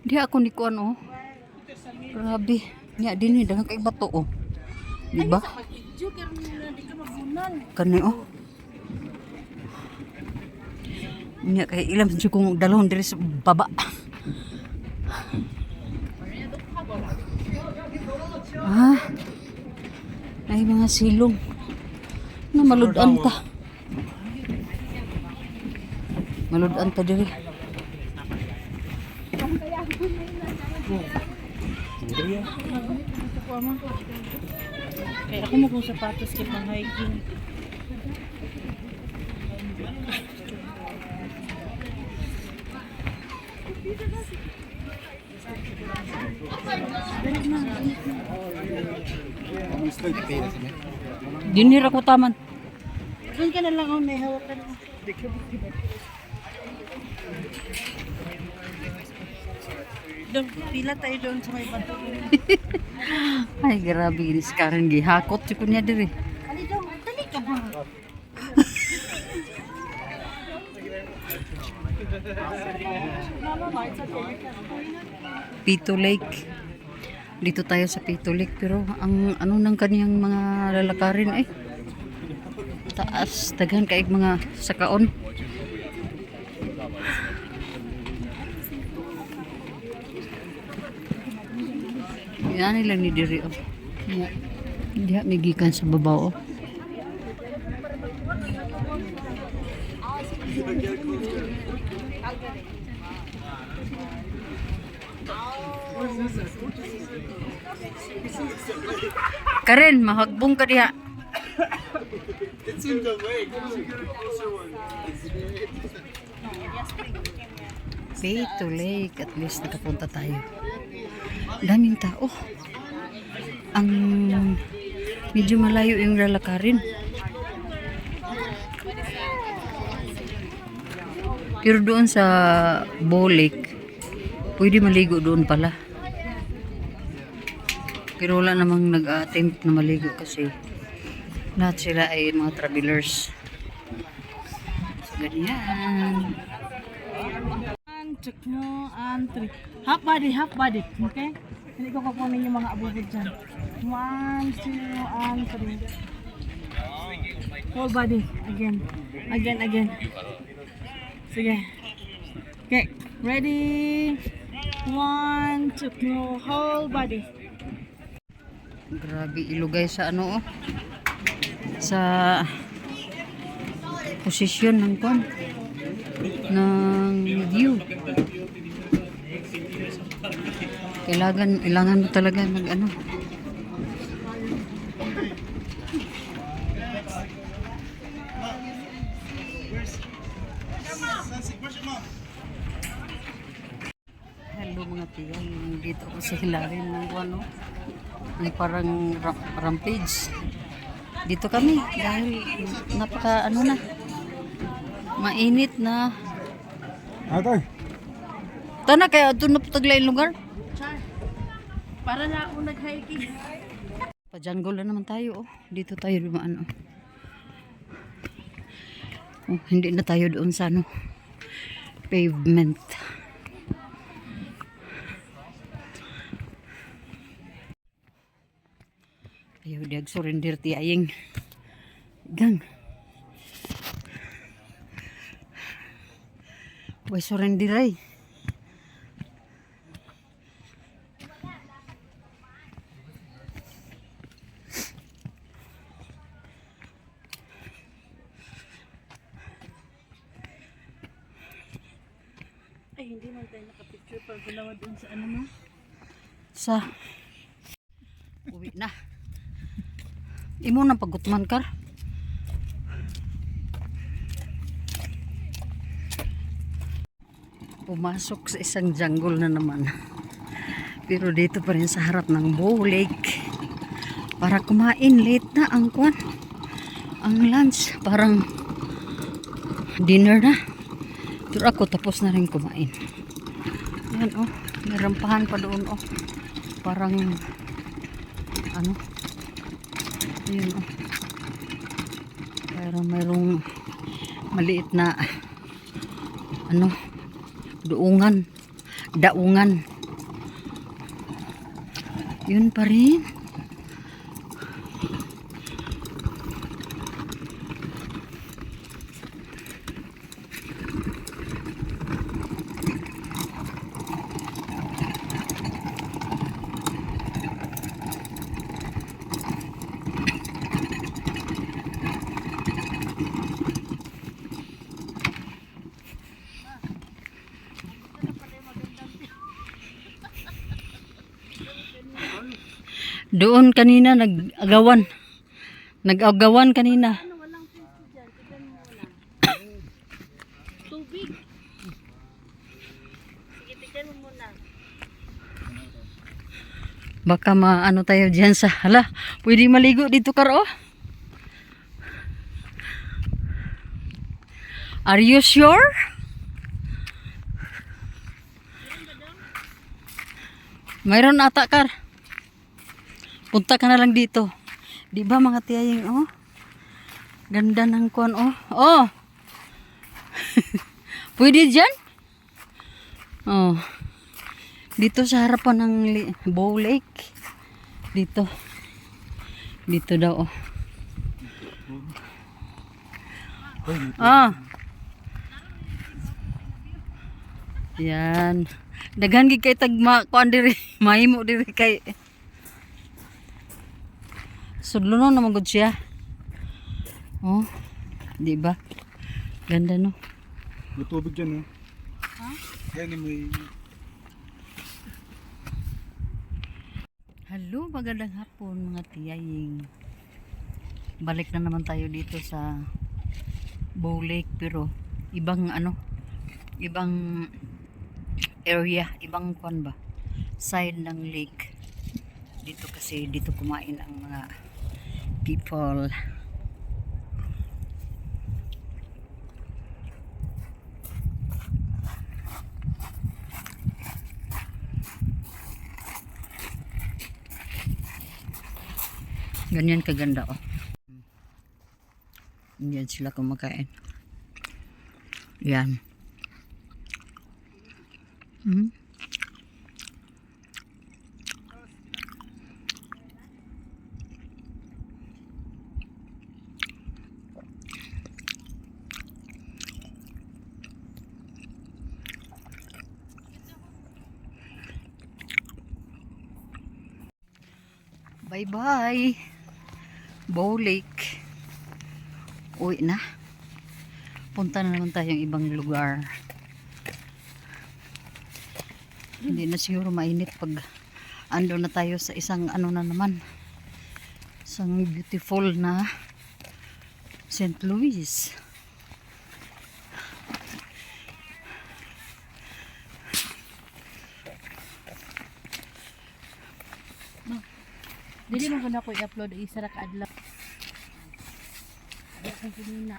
Di ako ni kuan oh. Grabe. Nya dinhi daghang kay bato oh. Di ba? Kani oh. Nya kay ilam sa kong dalon diri sa baba. Ah. Ay mga silong. Na maludan ta. Maludan ta diri. Kaya ako mo kung sapatos kay pang hiking. Dinira ko taman. Doon ka na lang oh, may hawak ka na. Doon, pila tayo doon sa may bato. Ay grabe ginis karon gihakot si kunya diri. Ali daw, dali ka ba? Pito Lake. Dito tayo sa Pito Lake pero ang ano nang kaniyang mga lalakarin eh. Taas, daghan kaig mga sakaon. Yan lang ni diri oh. Diha may gikan sa babaw oh. Karen, mahagbong ka diha. It's in the way. Get a closer one. Pito Lake, at least nakapunta tayo. Daming tao. Ang medyo malayo yung lalakarin. Pero doon sa Bolik, pwede maligo doon pala. Pero wala namang nag-attempt na maligo kasi lahat sila ay mga travelers. So, ganyan. 1, 2, and 3. Half body. Okay? Hindi ko kukunin yung mga abubod dyan. 1, 2, and 3. Whole body. Again. Sige. Okay. Ready? 1, 2, whole body. Grabe ilugay sa ano oh. Sa posisyon ng kon ng view. Kailangan mo talaga mag ano. Hello mga tiya, dito ako sa hilarin ng ano. Ang parang rampage. Dito kami dahil napaka ano na. Mainit na. Atoy. Tana kaya doon na putaglay lugar. Para na ako nag-hiking. Pa-jungle na naman tayo oh. Dito tayo dumaan oh. Oh, hindi na tayo doon sa ano pavement. Ayaw diag surrender ti ayeng gang. Why surrender ay? Ay, hindi man tayo nakapicture pag gulawa dun sa ano mo. Sa uwi na. Imo na pagutman kar. Pumasok sa isang jungle na naman. Pero dito pa rin sa harap ng Bow Lake. Para kumain, late na ang kwan. Ang lunch, parang dinner na. Pero ako tapos na rin kumain. Yan oh, may rampahan pa doon oh. Parang ano? Ayun oh. Parang mayroong maliit na ano, daungan. Yun pa rin. Doon kanina nag-agawan. Nag-agawan kanina. Tubig. Sige, tignan mo muna. Baka maano tayo diyan sa hala. Pwede maligo dito karo. Are you sure? Mayroon ata kar. Punta ka na lang dito. Di ba mga tiyaying, oh? Ganda ng kuwan, oh. Oh! Pwede dyan? Oh. Dito sa harapan ng Bow Lake. Dito. Dito daw, oh. Ah. Yan. Daghan gid kay tagma kuan diri, mahimo diri kay sudlo naman gud siya. Oh, di ba? Ganda no. May tubig dyan, oh. Ha? Yan, may... Hello, magandang hapon mga tiyaying. Balik na naman tayo dito sa Bow Lake pero ibang ano, ibang area, ibang kwan ba? Side ng lake. Dito kasi dito kumain ang mga people. Ganyan kaganda, oh. Yan sila kumakain. Yan. Hmm. Bye-bye. Bow Lake. Uwi na. Punta na naman tayong ibang lugar. Hindi na siguro mainit pag ando na tayo sa isang ano na naman. Isang beautiful na St. Louis. Dili mo guna ko i-upload isa ra ka adlaw. Sa kinina.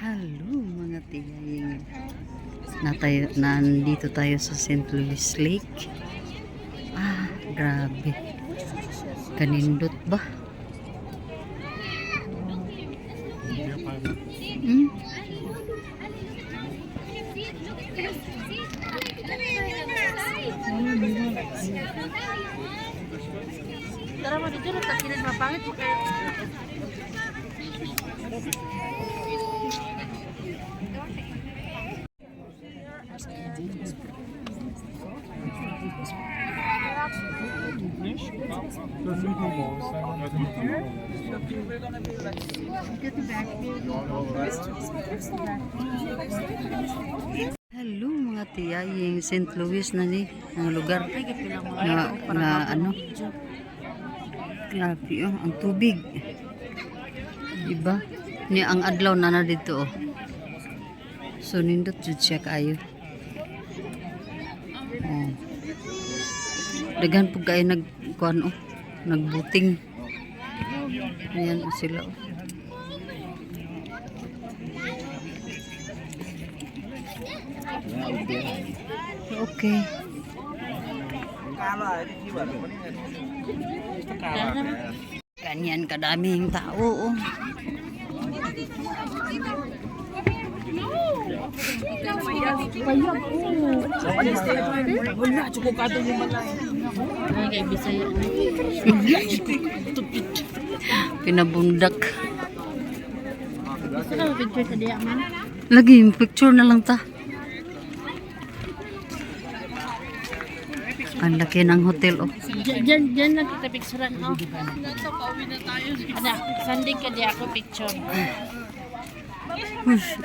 Hello mga tiyaying. Nandito tayo sa St. Louis Lake. Ah, grabe. Kanindot ba? Hmm? Tara mo dito ta kinan mapangit mo kay Hello mga tiyaying St. Louis na ni ang lugar na ano grabe ang tubig diba ni ang adlaw na dito oh. So nindot jud siya kaayo oh. Daghan po kayo nagkuhan oh nagbuting ayan sila oh. Okay. Ganyan kadaming tao. Oh. Wala, cukup kato yung balay. Ay, kay Bisaya. Pinabundak. Gusto ka picture sa diya, man? Lagi, picture na lang ta. Ang laki ng hotel, oh. Diyan na kita picturean, no? Pauwi na tayo. Ano, sanding ka diya ako picture. Ush.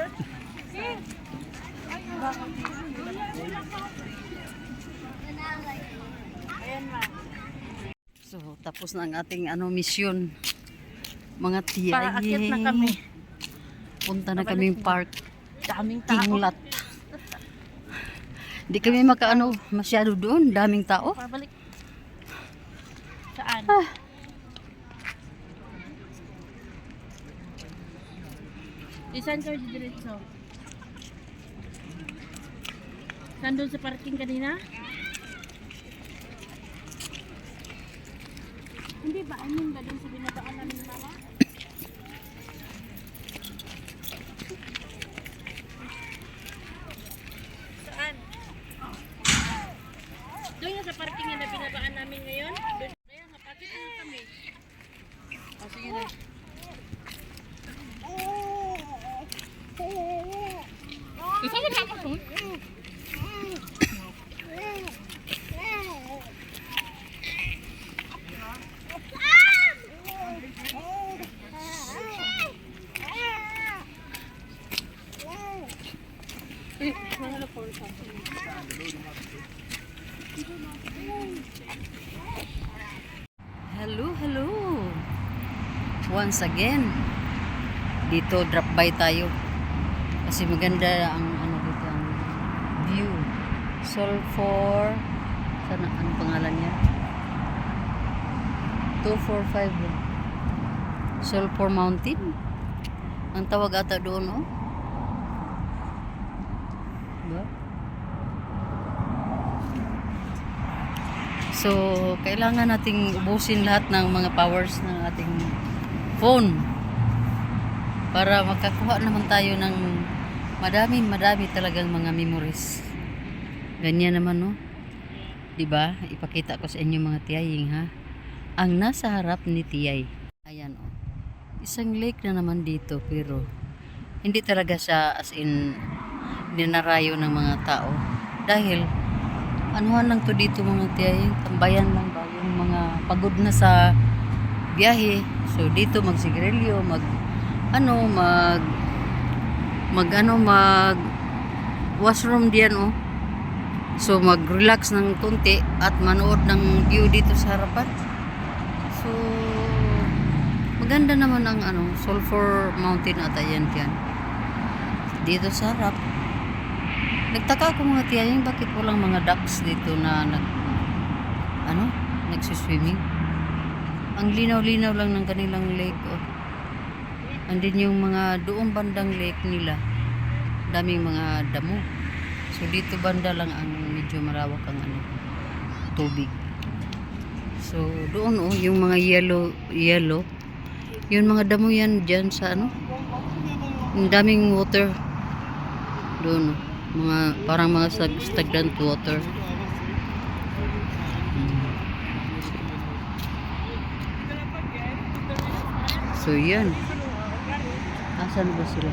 So, tapos na ang ating misyon. Mga Para tiyaye. akyat na kami. Punta na kaming park. Daming tao. Kinglat. Hindi kami masyado doon. Daming tao. Pabalik. Saan? Isan ka diretso? Saan doon sa parking kanina? Hindi ba? I mean ba doon sa binabaan namin ni Mama? Saan? Doon yung sa parking na binabaan namin ngayon? Doon. Kaya nga, pakit na kami. O, sige na. Kasama na ako doon? Hello. Once again, dito drop by tayo. Kasi maganda ang dito ang view. Sulphur. Sana ang pangalan niya? 245. Sulphur Mountain. Ang tawag ata doon, oh. Diba? So, kailangan nating ubusin lahat ng mga powers ng ating phone para makakuha naman tayo ng madami talagang mga memories. Ganyan naman, no? Diba? Ipakita ko sa inyo mga tiyaying, ha? Ang nasa harap ni tiyay. Ayan, oh. Isang lake na naman dito, pero hindi talaga siya as in dinarayo ng mga tao. Dahil anuhan lang to dito mga tiyay, tambayan lang ba yung mga pagod na sa biyahe. So dito magsigarilyo, mag washroom diyan, oh. So mag-relax ng konti at manood ng view dito sa harapan. So maganda naman ang Sulphur Mountain ata yan diyan. Dito sa harap. Nagtaka ako mga tiyayang bakit walang mga ducks dito na nagsiswimming. Ang linaw-linaw lang ng kanilang lake, oh. Andin yung mga doong bandang lake nila. Daming mga damo. So dito banda lang ang medyo marawak ang tubig. So doon, oh, yung mga yellow. Yung mga damo yan diyan sa yung daming water. Doon, oh. Parang mga stagnant water. So yan. Asan ba sila?